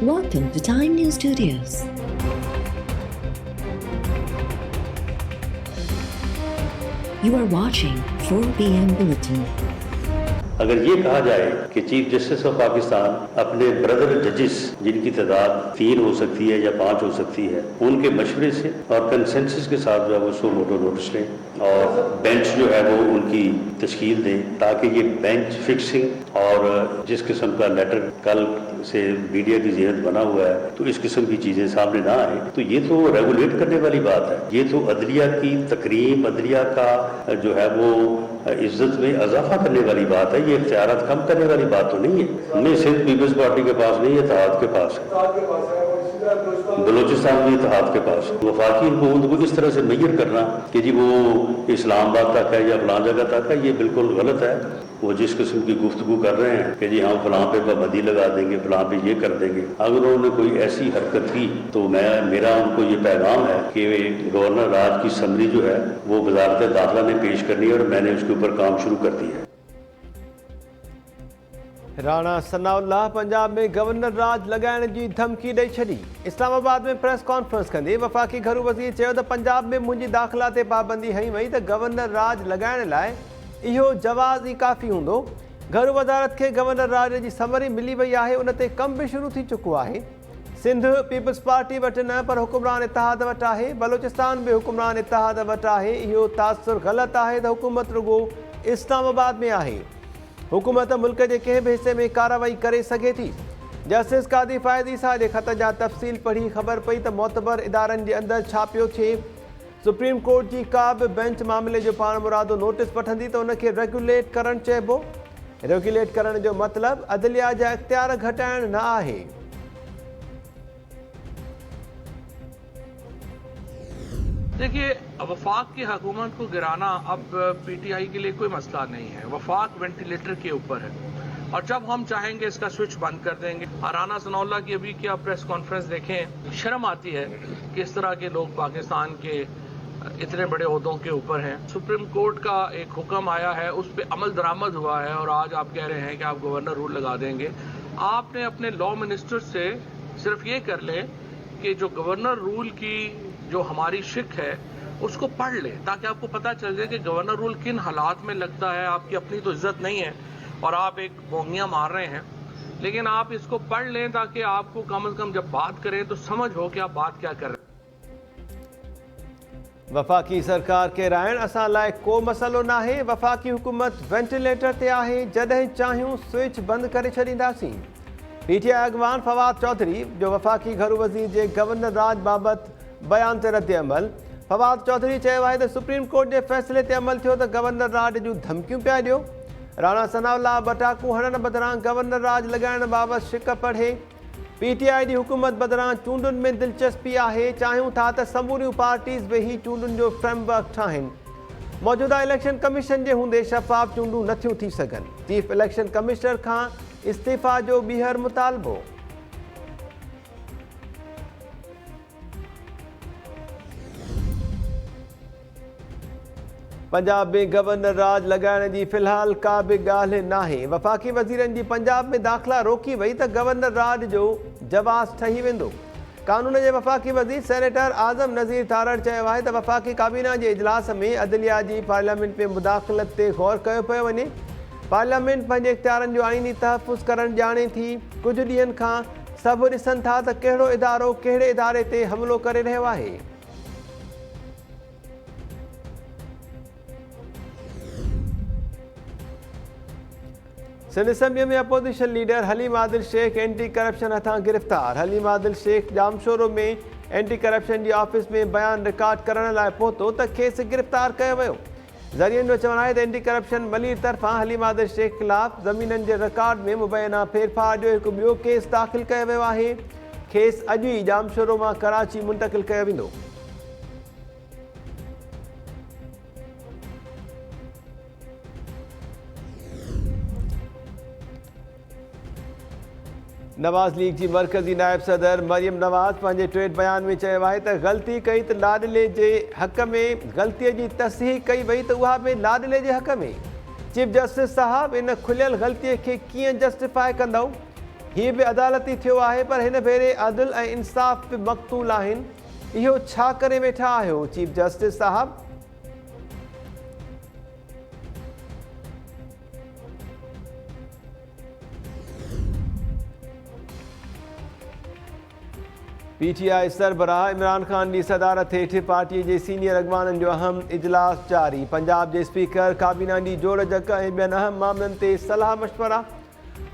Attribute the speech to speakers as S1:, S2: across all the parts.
S1: Welcome to Time News Studios. You are watching 4 PM Bulletin.
S2: अगर ये कहा जाए कि चीफ जस्टिस ऑफ पाकिस्तान अपने ब्रदर जजेस जिनकी तादाद 3 हो सकती है या 5 हो सकती है उनके मशवरे से और कंसेंसस के साथ जो है वो सो मोटो नोटिस लें और बेंच जो है वो उनकी तश्कील दें ताकि ये बेंच फिक्सिंग और जिस किस्म का लेटर कल से मीडिया की ज़हन बना हुआ है तो इस किस्म की चीज़ें सामने ना आए तो ये तो रेगुलेट करने वाली बात है। ये तो अदलिया की तकरीम अदलिया का जो है वो इज्जत में इजाफा करने वाली बात है। ये इख्तियारात कम करने वाली बात तो नहीं है। नहीं सिर्फ पीपल्स पार्टी के पास नहीं है, इत्तेहाद के पास है, बलूचिस्तान में इत्तेहाद के पास। वफाकी हुकूमत को इस तरह से मेजर करना कि जी वो इस्लामाबाद तक है या फलां जगह तक है, ये बिल्कुल गलत है। वो जिस किस्म की गुफ्तगू कर रहे हैं कि जी हम फलां पे पाबंदी लगा देंगे, फलां पे ये कर देंगे, अगर उन्होंने कोई ऐसी हरकत की तो मेरा उनको ये पैगाम है कि गवर्नर राज की समरी जो है वो वजारत दाखिला ने पेश करनी है और मैंने उसके ऊपर काम शुरू कर दिया है।
S3: राणा सनाउल्लाह पंजाब में गवर्नर राज लगाइण जी धमकी ॾेई छॾी। इस्लामाबाद में प्रेस कॉन्फ्रेंस कंदे वफ़ाक़ी घरू वज़ीर चयो त पंजाब में मुंहिंजी दाख़िला ते पाबंदी हई वई त गवर्नर राज लगाइण लाइ इहो जवाज़ ई काफ़ी हूंदो। घरू वज़ारत खे गवर्नर राज जी समरी मिली वई आहे, उन ते कम बि शुरू थी चुको आहे। सिंध पीपल्स पार्टी वटि न पर हुकुमरान इत्तेहाद वटि आहे, बलूचिस्तान बि हुकुमरान इत्तेहाद वटि आहे। इहो तासुर ग़लति आहे त हुकूमत रुगो इस्लामाबाद में आहे। हुकूमत मुल्क के कंहिं बि हिस्से में कार्रवाई करे सघे थी। जस्टिस कादी फ़ाइद ईसा जे ख़त जा तफ़सील पढ़ी ख़बर पई त मोतबर इदारनि जे अंदरि छा पियो थिए। सुप्रीम कोर्ट जी का बि बेंच मामले जो पाण मुरादो नोटिस वठंदी त उनखे रेगुलेट करणु चइबो। रेगुलेट करण जो मतिलबु अदलिया जा इख्तियार घटाइण न आहे।
S4: देखिए, वफाक की हुकूमत को गिराना अब पीटीआई के लिए कोई मसला नहीं है। वफाक वेंटिलेटर के ऊपर है और जब हम चाहेंगे इसका स्विच बंद कर देंगे। राणा सनाउल्लाह की अभी क्या प्रेस कॉन्फ्रेंस देखें, शर्म आती है कि इस तरह के लोग पाकिस्तान के इतने बड़े ओहदों के ऊपर हैं। सुप्रीम कोर्ट का एक हुक्म आया है, उस पर अमल दरामद हुआ है और आज आप कह रहे हैं कि आप गवर्नर रूल लगा देंगे। आपने अपने लॉ मिनिस्टर से सिर्फ ये कर लें कि जो गवर्नर रूल की जो हमारी शिक है उसको पढ़ ले ताकि आपको पता चल जाए कि गवर्नर रूल किन हालात में लगता है। आपकी अपनी तो इज्जत नहीं है और आप एक बोंगियां मार रहे हैं, लेकिन आप इसको पढ़ लें ताकि आपको कम से कम जब बात करें तो समझ हो कि आप बात क्या कर रहे हैं।
S3: वफ़ाक़ी सरकार के राइण असां लाइ को मसलो न आहे। वफ़ाक़ी हुकूमत वेंटिलेटर ते आहे, जॾहिं चाहियूं स्विच बंदि करे छॾींदासीं। पीटीआई अॻवान फवाद चौधरी जो वफ़ाक़ी घरू वज़ीर जे गवर्नर राज बाबति बयान ते रद्द अमल। फवाद चौधरी चयो आहे त सुप्रीम कोर्ट जे फ़ैसिले ते अमल थियो त गवर्नर राज जूं धमकियूं पिया ॾियो। राणा सनाउल्लाह बटाकू हणण बदिरां गवर्नर राज लगाइण बाबति शिक पढ़े। पीटीआई जी हुकूमत बदिरां चूंडुनि में दिलचस्पी आहे। चाहियूं था त समूरियूं पार्टीज़ वेही चूंडुनि जो फ्रेमवर्क ठाहिनि। मौजूदा इलेक्शन कमीशन जे हूंदे शफ़ाफ़ चूंडूं नथियूं थी सघनि। चीफ इलेक्शन कमिश्नर खां इस्तीफ़ा जो ॿीहर मुतालबो। पंजाब में गवर्नर राज लगाइण जी फ़िलहाल का बि ॻाल्हि नाहे। वफ़ाक़ी वज़ीरनि जी पंजाब में दाख़िला रोकी वई त गवर्नर राज जो जवाज़ ठही वेंदो। कानून जे वफ़ाक़ी वज़ीर सेनेटर आज़म नज़ीर तारड़ चयो आहे त वफ़ाक़ी काबीना जे इजलास में अदलिया जी पार्लियामेंट में मुदाख़लत ते गौर कयो पियो वञे। पार्लियामेंट पंहिंजे इख्तियारनि जो आईनी तहफ़ुज़ करणु ॼाणे थी। कुझु ॾींहंनि खां सभु ॾिसनि था त कहिड़ो इदारो कहिड़े इदारे ते हमिलो करे रहियो आहे। सिंध असेंबली में opposition leader Haleem Adil Sheikh anti corruption हथां गिरफ़्तार। हलीम आदिल शेख जामशोरो में एंटी करप्शन जी ऑफिस में बयान रिकॉर्ड करण लाइ पहुतो त खेसि गिरफ़्तार कयो वियो। ज़रियनि जो चवणु आहे त एंटी करप्शन मलीर तरफ़ां हलीम आदिल शेख ख़िलाफ़ ज़मीननि जे रिकॉर्ड में मुबैना फेरफार जो हिकु ॿियो केस दाख़िल कयो वियो आहे। खेसि अॼु ई जामशोरो मां कराची मुंतक़िल कयो वेंदो। नवाज़ लीग जी मरकज़ी नायब सदर मरियम नवाज़ पंहिंजे ट्वीट बयान में चयो आहे त ग़लती कई त लाडले जे हक़ में ग़लतीअ जी तस्दीक़ कई वई त उहा बि लाडले जे हक़ में। चीफ जस्टिस साहब इन खुलियल ग़लतीअ खे कीअं जस्टिफाई कंदव? हीअ बि अदालती थियो आहे, पर हिन भेरे अदल ऐं इंसाफ़ बि मक़तूल आहिनि। इहो छा करे वेठा आहियो चीफ जस्टिस साहब? PTI सरबराह इमरान ख़ान जी सदारत हेठि पार्टीअ जे सीनियर अॻवाननि जो अहम इजलास जारी। पंजाब जे स्पीकर काबीना जी जोड़ जक ऐं ॿियनि अहम मामलनि ते सलाह मशवरा।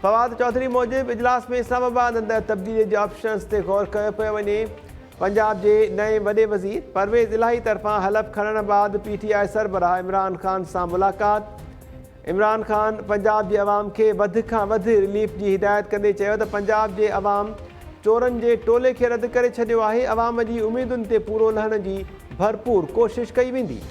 S3: फवाद चौधरी मूजिबि इजलास में इस्लामाबाद अंदरि तब्दीली जे ऑप्शन्स ते गौर कयो पियो वञे। पंजाब जे नए वॾे वज़ीर परवेज़ इलाही तरफ़ां हलफ़ खणण बाद PTI सरबराह इमरान ख़ान सां मुलाक़ात। इमरान ख़ान पंजाब जे अवाम खे वधि खां वधि रिलीफ जी हिदायत कंदे चयो त पंजाब जे अवाम चोरनि जे टोले खे रद्द करे छॾियो आहे। अवाम जी उमेदुनि ते पूरो लहण जी भरपूर कोशिश कई वेंदी।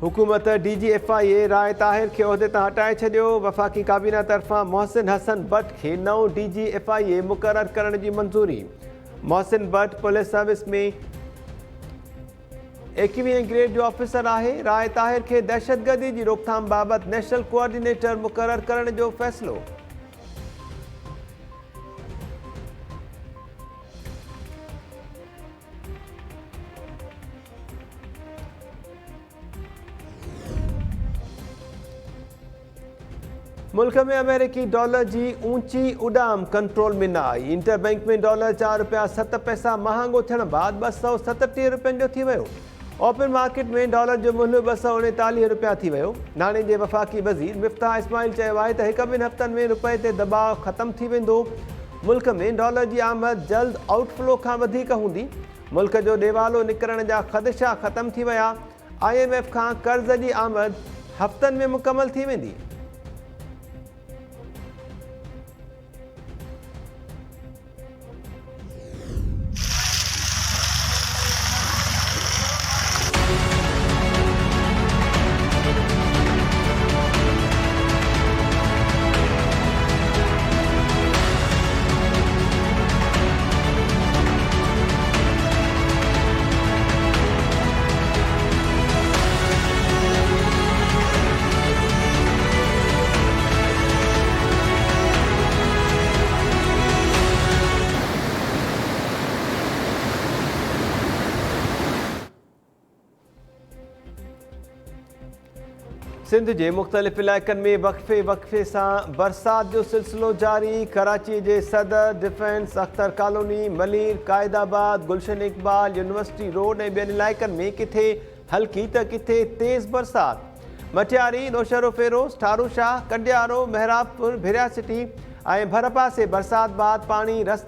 S3: हुकूमत DG FIA राय ताहिर खे उहिदे तां हटाए छॾियो। वफ़ाक़ी काबीना तरफ़ां मोहसिन हसन भट्ट खे नओं DG FIA मुक़ररु करण जी मंज़ूरी। मोहसिन भट्ट पुलिस सर्विस में 21 ग्रेड जो ऑफिसर आहे। राय ताहिर खे दहशतगर्दी जी रोकथाम बाबति नेशनल कोऑर्डिनेटर मुक़ररु करण जो फ़ैसिलो। मुल्क में अमेरिकी डॉलर जी ऊंची उॾाम कंट्रोल में न आई। इंटरबैंक में डॉलर $4.07 महांगो थियण बाद $237 जो थी वियो। ओपन मार्केट में डॉलर जो मुल्ह $239 थी वियो। नाणे जे वफ़ाक़ी वज़ीर मिफ्ताह इस्माइल चयो आहे त हिक ॿिनि हफ़्तनि में रुपए ते दबाव ख़तमु थी वेंदो। मुल्क में डॉलर जी आमद जल्द आउटफ्लो खां वधीक हूंदी। मुल्क जो ॾेवालो निकिरण जा ख़दशा ख़तमु थी विया। IMF खां कर्ज़ जी आमद हफ़्तनि में मुकमल थी वेंदी। सिंध जे मुख़्तलिफ़ इलाइक़नि में वक़फ़े सां बरसात जो सिलसिलो जारी। कराची जे सदर, डिफेंस, अख्तर कॉलोनी, मलीर, कायदाबाद, गुलशन इकबाल, यूनिवर्सिटी रोड ऐं ॿियनि इलाइक़नि में किथे हल्की त किथे तेज़ बरसात। मटियारी, नौशहरो फेरोज़, ठारूशाह, कंडियारो, महराबपुर, भिरिया सिटी ऐं भर पासे बरसात बाद पाणी रस्तनि